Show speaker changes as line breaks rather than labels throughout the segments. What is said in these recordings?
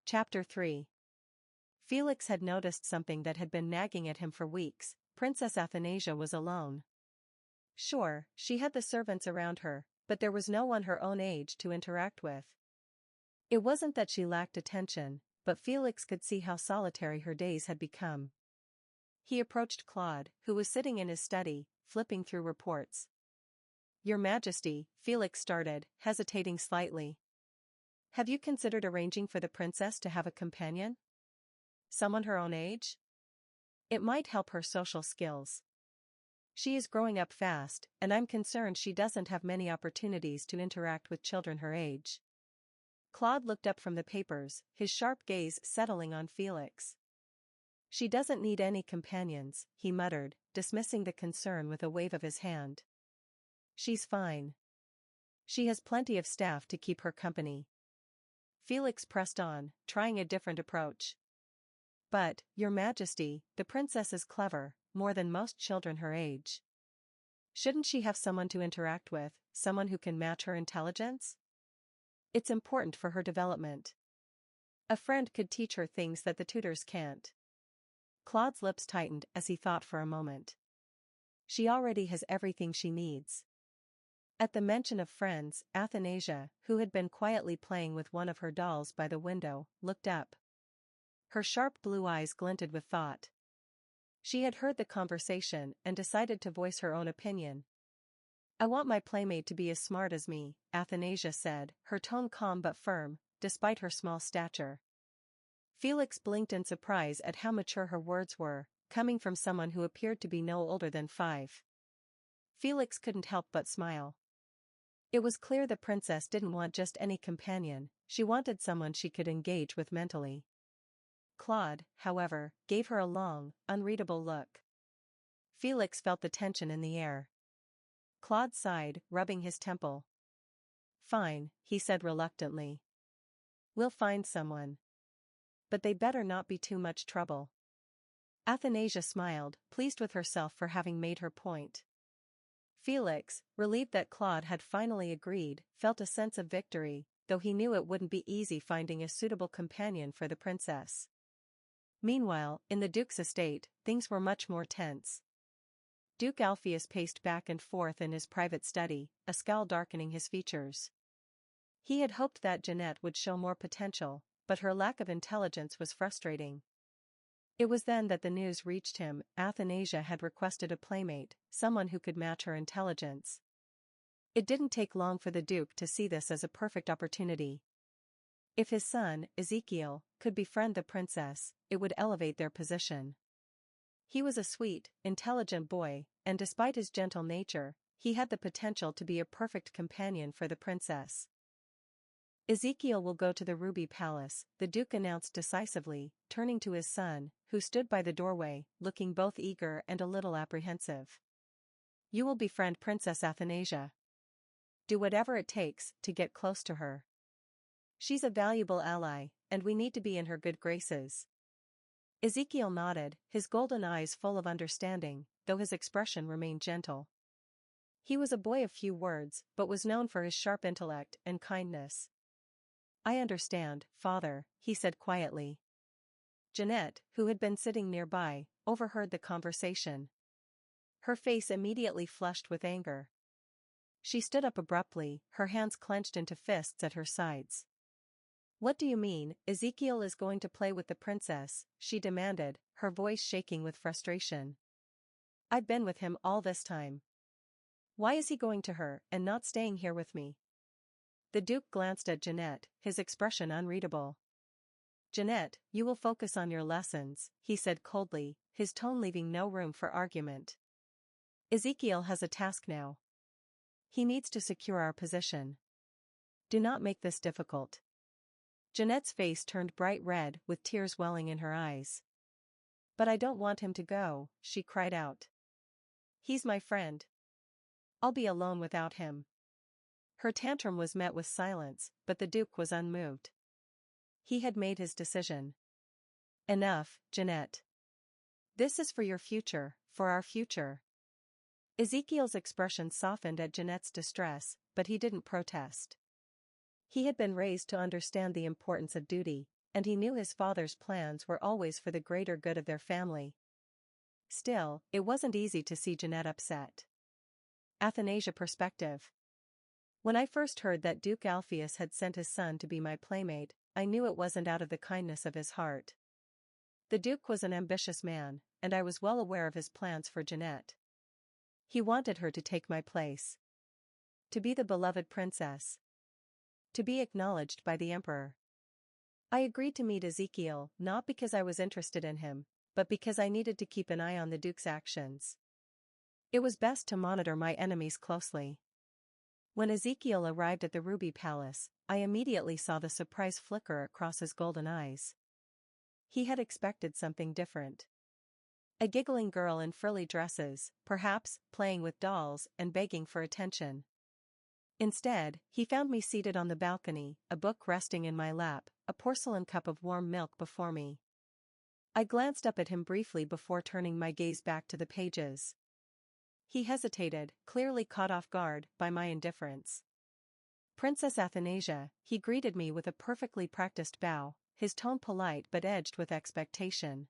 Chapter 3. Felix had noticed something that had been nagging at him for weeks. Princess Athanasia was alone. Sure, she had the servants around her, but there was no one her own age to interact with. It wasn't that she lacked attention, but Felix could see how solitary her days had become. He approached Claude, who was sitting in his study, flipping through reports. "Your Majesty," Felix started, hesitating slightly. "Have you considered arranging for the princess to have a companion? Someone her own age? It might help her social skills. She is growing up fast, and I'm concerned she doesn't have many opportunities to interact with children her age." Claude looked up from the papers, his sharp gaze settling on Felix. "She doesn't need any companions," he muttered, dismissing the concern with a wave of his hand. "She's fine. She has plenty of staff to keep her company." Felix pressed on, trying a different approach. "But, Your Majesty, the princess is clever, more than most children her age. Shouldn't she have someone to interact with, someone who can match her intelligence? It's important for her development. A friend could teach her things that the tutors can't." Claude's lips tightened as he thought for a moment. She already has everything she needs. At the mention of friends, Athanasia, who had been quietly playing with one of her dolls by the window, looked up. Her sharp blue eyes glinted with thought. She had heard the conversation and decided to voice her own opinion. "I want my playmate to be as smart as me," Athanasia said, her tone calm but firm, despite her small stature. Felix blinked in surprise at how mature her words were, coming from someone who appeared to be no older than 5. Felix couldn't help but smile. It was clear the princess didn't want just any companion, she wanted someone she could engage with mentally. Claude, however, gave her a long, unreadable look. Felix felt the tension in the air. Claude sighed, rubbing his temple. "Fine," he said reluctantly. "We'll find someone. But they better not be too much trouble." Athanasia smiled, pleased with herself for having made her point. Felix, relieved that Claude had finally agreed, felt a sense of victory, though he knew it wouldn't be easy finding a suitable companion for the princess. Meanwhile, in the Duke's estate, things were much more tense. Duke Alpheus paced back and forth in his private study, a scowl darkening his features. He had hoped that Jeanette would show more potential, but her lack of intelligence was frustrating. It was then that the news reached him: Athanasia had requested a playmate, someone who could match her intelligence. It didn't take long for the Duke to see this as a perfect opportunity. If his son, Ezekiel, could befriend the princess, it would elevate their position. He was a sweet, intelligent boy, and despite his gentle nature, he had the potential to be a perfect companion for the princess. "Ezekiel will go to the Ruby Palace," the Duke announced decisively, turning to his son, who stood by the doorway, looking both eager and a little apprehensive. "You will befriend Princess Athanasia. Do whatever it takes to get close to her. She's a valuable ally, and we need to be in her good graces." Ezekiel nodded, his golden eyes full of understanding, though his expression remained gentle. He was a boy of few words, but was known for his sharp intellect and kindness. "I understand, father," he said quietly. Jeanette, who had been sitting nearby, overheard the conversation. Her face immediately flushed with anger. She stood up abruptly, her hands clenched into fists at her sides. "What do you mean, Ezekiel is going to play with the princess?" she demanded, her voice shaking with frustration. "I've been with him all this time. Why is he going to her and not staying here with me?" The Duke glanced at Jeanette, his expression unreadable. "Jeanette, you will focus on your lessons," he said coldly, his tone leaving no room for argument. "Ezekiel has a task now. He needs to secure our position. Do not make this difficult." Jeanette's face turned bright red with tears welling in her eyes. "But I don't want him to go," she cried out. "He's my friend. I'll be alone without him." Her tantrum was met with silence, but the Duke was unmoved. He had made his decision. "Enough, Jeanette. This is for your future, for our future." Ezekiel's expression softened at Jeanette's distress, but he didn't protest. He had been raised to understand the importance of duty, and he knew his father's plans were always for the greater good of their family. Still, it wasn't easy to see Jeanette upset. Athanasia perspective. When I first heard that Duke Alpheus had sent his son to be my playmate, I knew it wasn't out of the kindness of his heart. The Duke was an ambitious man, and I was well aware of his plans for Jeanette. He wanted her to take my place. To be the beloved princess. To be acknowledged by the emperor. I agreed to meet Ezekiel not because I was interested in him, but because I needed to keep an eye on the Duke's actions. It was best to monitor my enemies closely. When Ezekiel arrived at the Ruby Palace, I immediately saw the surprise flicker across his golden eyes. He had expected something different. A giggling girl in frilly dresses, perhaps, playing with dolls and begging for attention. Instead, he found me seated on the balcony, a book resting in my lap, a porcelain cup of warm milk before me. I glanced up at him briefly before turning my gaze back to the pages. He hesitated, clearly caught off guard by my indifference. "Princess Athanasia," he greeted me with a perfectly practiced bow, his tone polite but edged with expectation.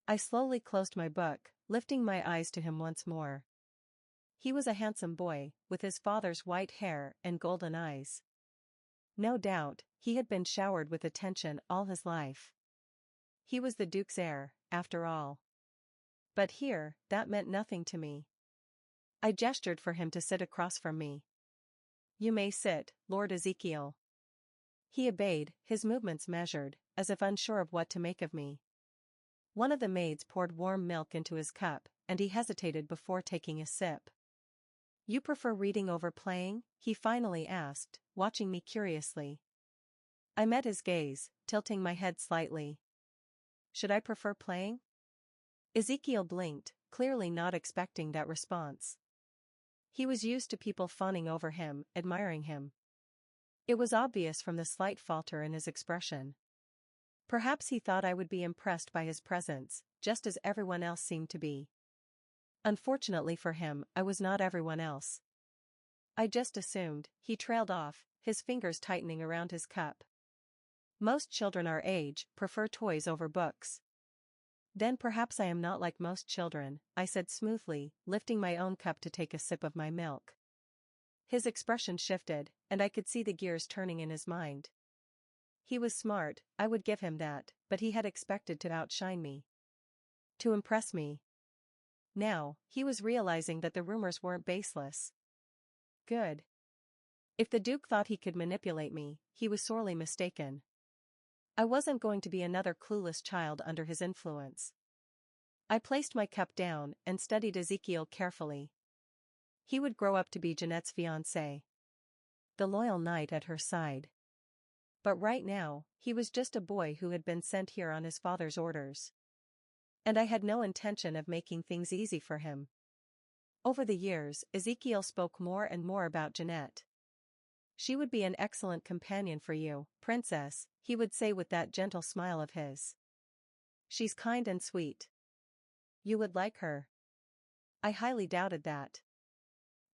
I slowly closed my book, lifting my eyes to him once more. He was a handsome boy, with his father's white hair and golden eyes. No doubt, he had been showered with attention all his life. He was the Duke's heir, after all. But here, that meant nothing to me. I gestured for him to sit across from me. "You may sit, Lord Ezekiel." He obeyed, his movements measured, as if unsure of what to make of me. One of the maids poured warm milk into his cup, and he hesitated before taking a sip. "You prefer reading over playing?" he finally asked, watching me curiously. I met his gaze, tilting my head slightly. "Should I prefer playing?" Ezekiel blinked, clearly not expecting that response. He was used to people fawning over him, admiring him. It was obvious from the slight falter in his expression. Perhaps he thought I would be impressed by his presence, just as everyone else seemed to be. Unfortunately for him, I was not everyone else. I just assumed, he trailed off, his fingers tightening around his cup. "Most children our age prefer toys over books." "Then perhaps I am not like most children," I said smoothly, lifting my own cup to take a sip of my milk. His expression shifted, and I could see the gears turning in his mind. He was smart, I would give him that, but he had expected to outshine me. To impress me. Now, he was realizing that the rumors weren't baseless. Good. If the Duke thought he could manipulate me, he was sorely mistaken. I wasn't going to be another clueless child under his influence. I placed my cup down and studied Ezekiel carefully. He would grow up to be Jeanette's fiancé. The loyal knight at her side. But right now, he was just a boy who had been sent here on his father's orders. And I had no intention of making things easy for him. Over the years, Ezekiel spoke more and more about Jeanette. "She would be an excellent companion for you, princess," he would say with that gentle smile of his. "She's kind and sweet. You would like her." I highly doubted that.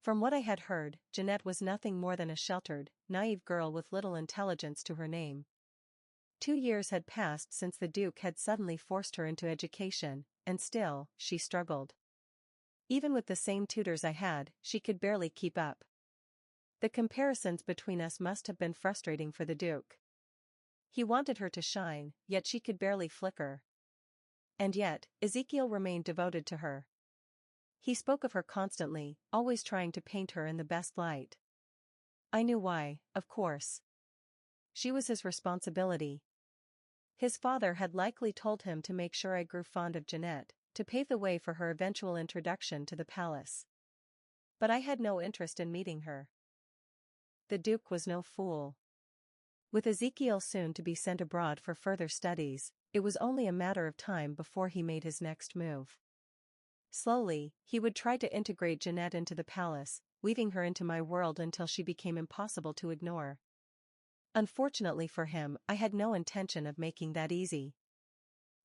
From what I had heard, Jeanette was nothing more than a sheltered, naive girl with little intelligence to her name. 2 years had passed since the Duke had suddenly forced her into education, and still, she struggled. Even with the same tutors I had, she could barely keep up. The comparisons between us must have been frustrating for the Duke. He wanted her to shine, yet she could barely flicker. And yet, Ezekiel remained devoted to her. He spoke of her constantly, always trying to paint her in the best light. I knew why, of course. She was his responsibility. His father had likely told him to make sure I grew fond of Jeanette, to pave the way for her eventual introduction to the palace. But I had no interest in meeting her. The Duke was no fool. With Ezekiel soon to be sent abroad for further studies, it was only a matter of time before he made his next move. Slowly, he would try to integrate Jeanette into the palace, weaving her into my world until she became impossible to ignore. Unfortunately for him, I had no intention of making that easy.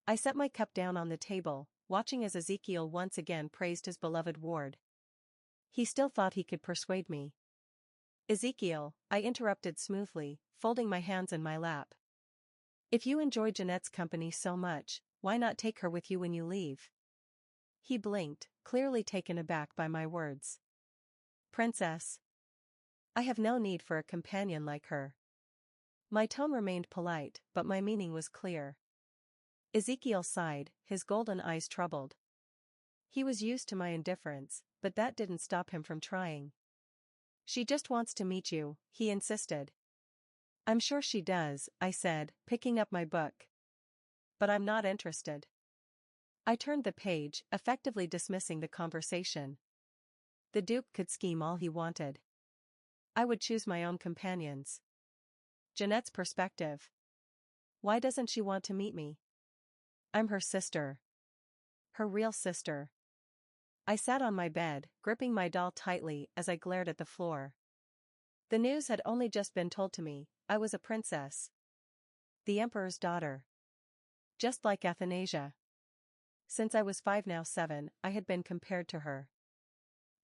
I set my cup down on the table, watching as Ezekiel once again praised his beloved ward. He still thought he could persuade me. "Ezekiel," I interrupted smoothly, folding my hands in my lap. If you enjoy Jeanette's company so much, why not take her with you when you leave? He blinked, clearly taken aback by my words. Princess. I have no need for a companion like her. My tone remained polite, but my meaning was clear. Ezekiel sighed, his golden eyes troubled. He was used to my indifference, but that didn't stop him from trying. She just wants to meet you, he insisted. I'm sure she does, I said, picking up my book. But I'm not interested. I turned the page, effectively dismissing the conversation. The Duke could scheme all he wanted. I would choose my own companions. Jeanette's perspective. Why doesn't she want to meet me? I'm her sister. Her real sister. I sat on my bed, gripping my doll tightly as I glared at the floor. The news had only just been told to me. I was a princess. The emperor's daughter. Just like Athanasia. Since I was 5 now 7, I had been compared to her.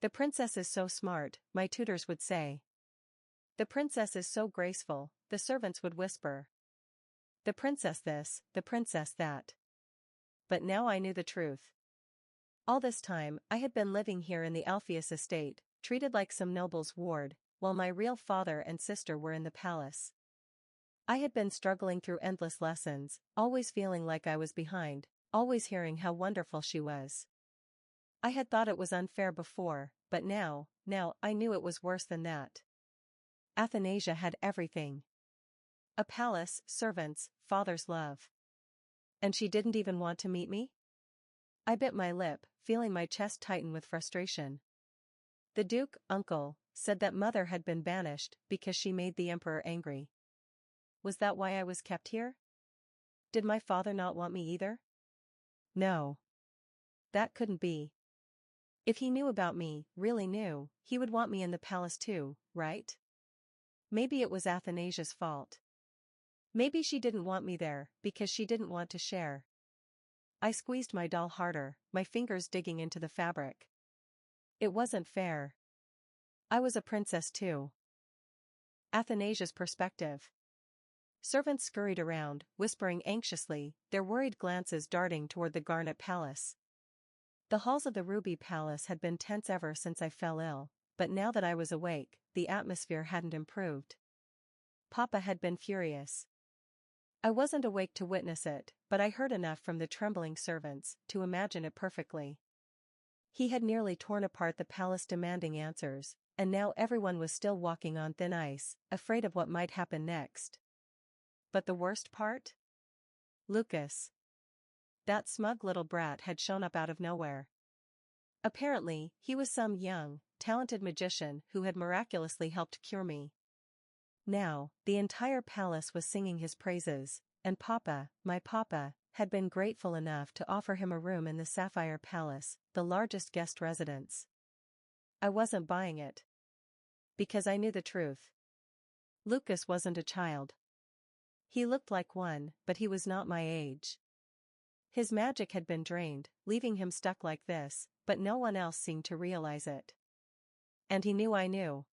The princess is so smart, my tutors would say. The princess is so graceful, the servants would whisper. The princess this, the princess that. But now I knew the truth. All this time, I had been living here in the Alpheus estate, treated like some noble's ward, while my real father and sister were in the palace. I had been struggling through endless lessons, always feeling like I was behind, always hearing how wonderful she was. I had thought it was unfair before, but now I knew it was worse than that. Athanasia had everything. A palace, servants, father's love. And she didn't even want to meet me? I bit my lip, feeling my chest tighten with frustration. The Duke, uncle, said that mother had been banished because she made the emperor angry. Was that why I was kept here? Did my father not want me either? No. That couldn't be. If he knew about me, really knew, he would want me in the palace too, right? Maybe it was Athanasia's fault. Maybe she didn't want me there, because she didn't want to share. I squeezed my doll harder, my fingers digging into the fabric. It wasn't fair. I was a princess too. Athanasia's perspective. Servants scurried around, whispering anxiously, their worried glances darting toward the Garnet Palace. The halls of the Ruby Palace had been tense ever since I fell ill, but now that I was awake, the atmosphere hadn't improved. Papa had been furious. I wasn't awake to witness it, but I heard enough from the trembling servants to imagine it perfectly. He had nearly torn apart the palace demanding answers, and now everyone was still walking on thin ice, afraid of what might happen next. But the worst part? Lucas. That smug little brat had shown up out of nowhere. Apparently, he was some young, talented magician who had miraculously helped cure me. Now, the entire palace was singing his praises, and Papa, my Papa, had been grateful enough to offer him a room in the Sapphire Palace, the largest guest residence. I wasn't buying it. Because I knew the truth. Lucas wasn't a child. He looked like one, but he was not my age. His magic had been drained, leaving him stuck like this, but no one else seemed to realize it. And he knew I knew.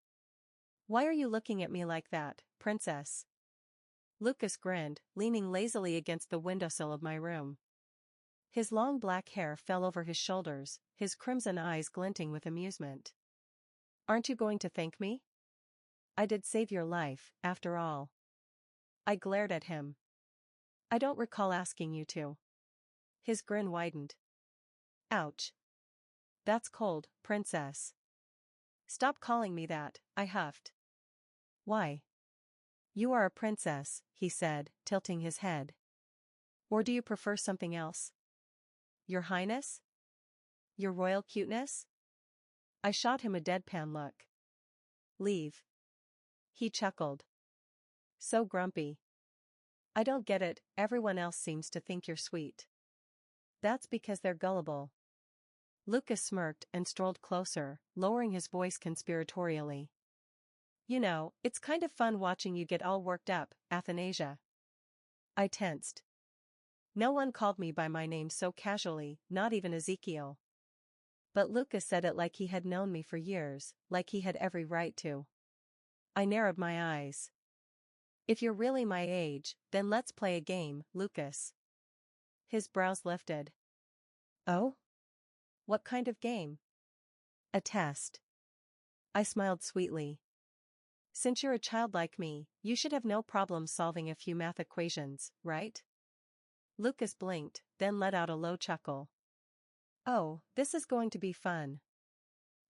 Why are you looking at me like that, princess? Lucas grinned, leaning lazily against the windowsill of my room. His long black hair fell over his shoulders, his crimson eyes glinting with amusement. Aren't you going to thank me? I did save your life, after all. I glared at him. I don't recall asking you to. His grin widened. Ouch. That's cold, princess. Stop calling me that, I huffed. Why? You are a princess, he said, tilting his head. Or do you prefer something else? Your Highness? Your royal cuteness? I shot him a deadpan look. Leave. He chuckled. So grumpy. I don't get it, everyone else seems to think you're sweet. That's because they're gullible. Lucas smirked and strolled closer, lowering his voice conspiratorially. You know, it's kind of fun watching you get all worked up, Athanasia. I tensed. No one called me by my name so casually, not even Ezekiel. But Lucas said it like he had known me for years, like he had every right to. I narrowed my eyes. If you're really my age, then let's play a game, Lucas. His brows lifted. Oh? What kind of game? A test. I smiled sweetly. Since you're a child like me, you should have no problem solving a few math equations, right? Lucas blinked, then let out a low chuckle. Oh, this is going to be fun.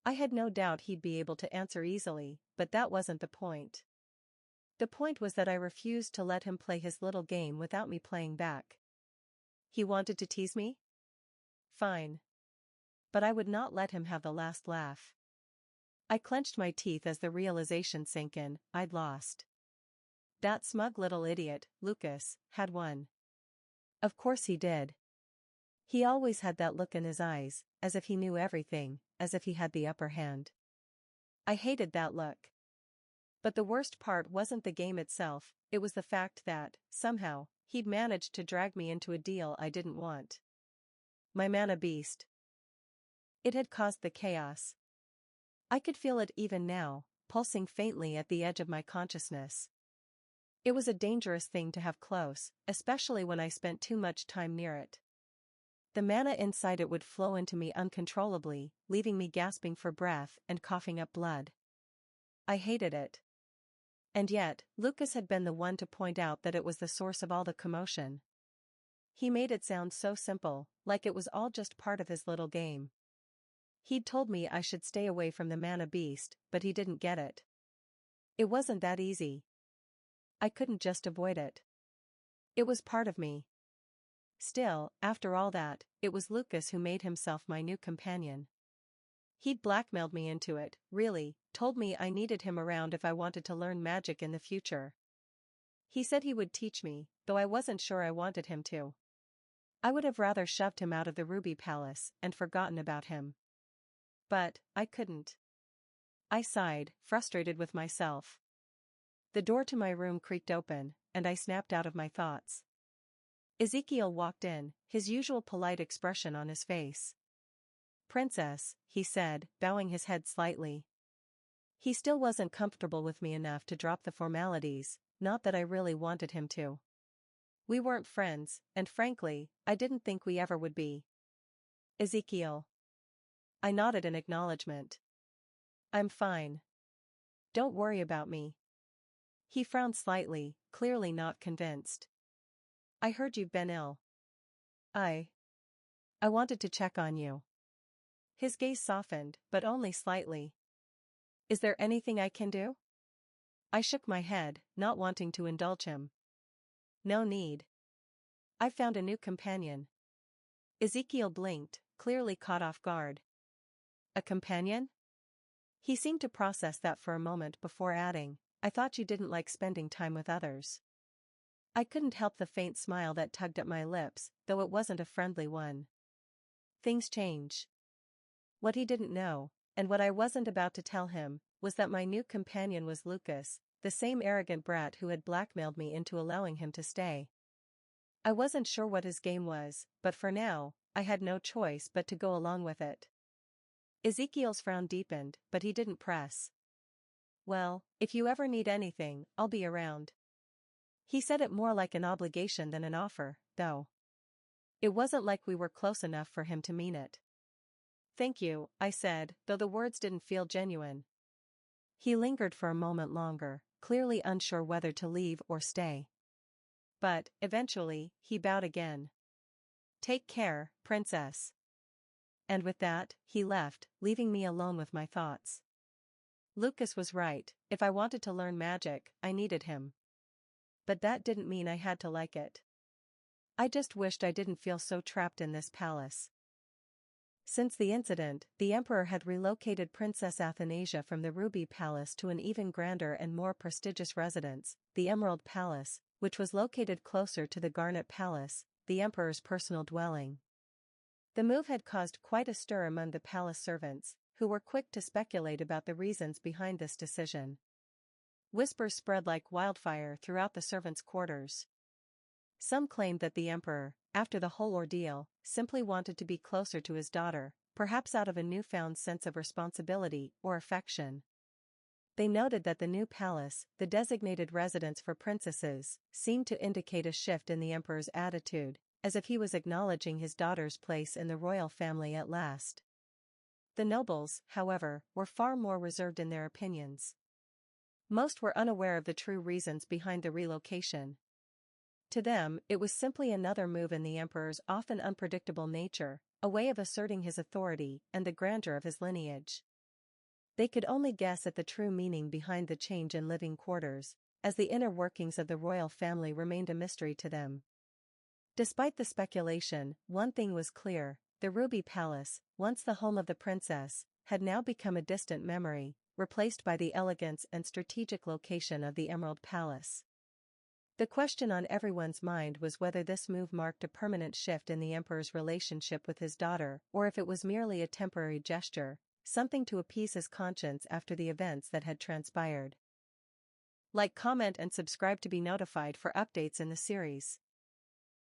I had no doubt he'd be able to answer easily, but that wasn't the point. The point was that I refused to let him play his little game without me playing back. He wanted to tease me? Fine. But I would not let him have the last laugh. I clenched my teeth as the realization sank in. I'd lost. That smug little idiot, Lucas, had won. Of course he did. He always had that look in his eyes, as if he knew everything, as if he had the upper hand. I hated that look. But the worst part wasn't the game itself, it was the fact that, somehow, he'd managed to drag me into a deal I didn't want. My mana beast. It had caused the chaos. I could feel it even now, pulsing faintly at the edge of my consciousness. It was a dangerous thing to have close, especially when I spent too much time near it. The mana inside it would flow into me uncontrollably, leaving me gasping for breath and coughing up blood. I hated it. And yet, Lucas had been the one to point out that it was the source of all the commotion. He made it sound so simple, like it was all just part of his little game. He'd told me I should stay away from the mana beast, but he didn't get it. It wasn't that easy. I couldn't just avoid it. It was part of me. Still, after all that, it was Lucas who made himself my new companion. He'd blackmailed me into it, really, told me I needed him around if I wanted to learn magic in the future. He said he would teach me, though I wasn't sure I wanted him to. I would have rather shoved him out of the Ruby Palace and forgotten about him. But, I couldn't. I sighed, frustrated with myself. The door to my room creaked open, and I snapped out of my thoughts. Ezekiel walked in, his usual polite expression on his face. "Princess," he said, bowing his head slightly. He still wasn't comfortable with me enough to drop the formalities, not that I really wanted him to. We weren't friends, and frankly, I didn't think we ever would be. "Ezekiel." I nodded in acknowledgement. "I'm fine. Don't worry about me." He frowned slightly, clearly not convinced. "I heard you've been ill." I wanted to check on you." His gaze softened, but only slightly. "Is there anything I can do?" I shook my head, not wanting to indulge him. "No need. I've found a new companion." Ezekiel blinked, clearly caught off guard. "A companion?" He seemed to process that for a moment before adding, "I thought you didn't like spending time with others." I couldn't help the faint smile that tugged at my lips, though it wasn't a friendly one. Things change. What he didn't know, and what I wasn't about to tell him, was that my new companion was Lucas, the same arrogant brat who had blackmailed me into allowing him to stay. I wasn't sure what his game was, but for now, I had no choice but to go along with it. Ezekiel's frown deepened, but he didn't press. "Well, if you ever need anything, I'll be around." He said it more like an obligation than an offer, though. It wasn't like we were close enough for him to mean it. "Thank you," I said, though the words didn't feel genuine. He lingered for a moment longer, clearly unsure whether to leave or stay. But, eventually, he bowed again. "Take care, princess." And with that, he left, leaving me alone with my thoughts. Lucas was right, if I wanted to learn magic, I needed him. But that didn't mean I had to like it. I just wished I didn't feel so trapped in this palace. Since the incident, the Emperor had relocated Princess Athanasia from the Ruby Palace to an even grander and more prestigious residence, the Emerald Palace, which was located closer to the Garnet Palace, the Emperor's personal dwelling. The move had caused quite a stir among the palace servants, who were quick to speculate about the reasons behind this decision. Whispers spread like wildfire throughout the servants' quarters. Some claimed that the Emperor, after the whole ordeal, simply wanted to be closer to his daughter, perhaps out of a newfound sense of responsibility or affection. They noted that the new palace, the designated residence for princesses, seemed to indicate a shift in the emperor's attitude, as if he was acknowledging his daughter's place in the royal family at last. The nobles, however, were far more reserved in their opinions. Most were unaware of the true reasons behind the relocation. To them, it was simply another move in the emperor's often unpredictable nature, a way of asserting his authority and the grandeur of his lineage. They could only guess at the true meaning behind the change in living quarters, as the inner workings of the royal family remained a mystery to them. Despite the speculation, one thing was clear: the Ruby Palace, once the home of the princess, had now become a distant memory, replaced by the elegance and strategic location of the Emerald Palace. The question on everyone's mind was whether this move marked a permanent shift in the emperor's relationship with his daughter, or if it was merely a temporary gesture, something to appease his conscience after the events that had transpired. Like, comment and subscribe to be notified for updates in the series.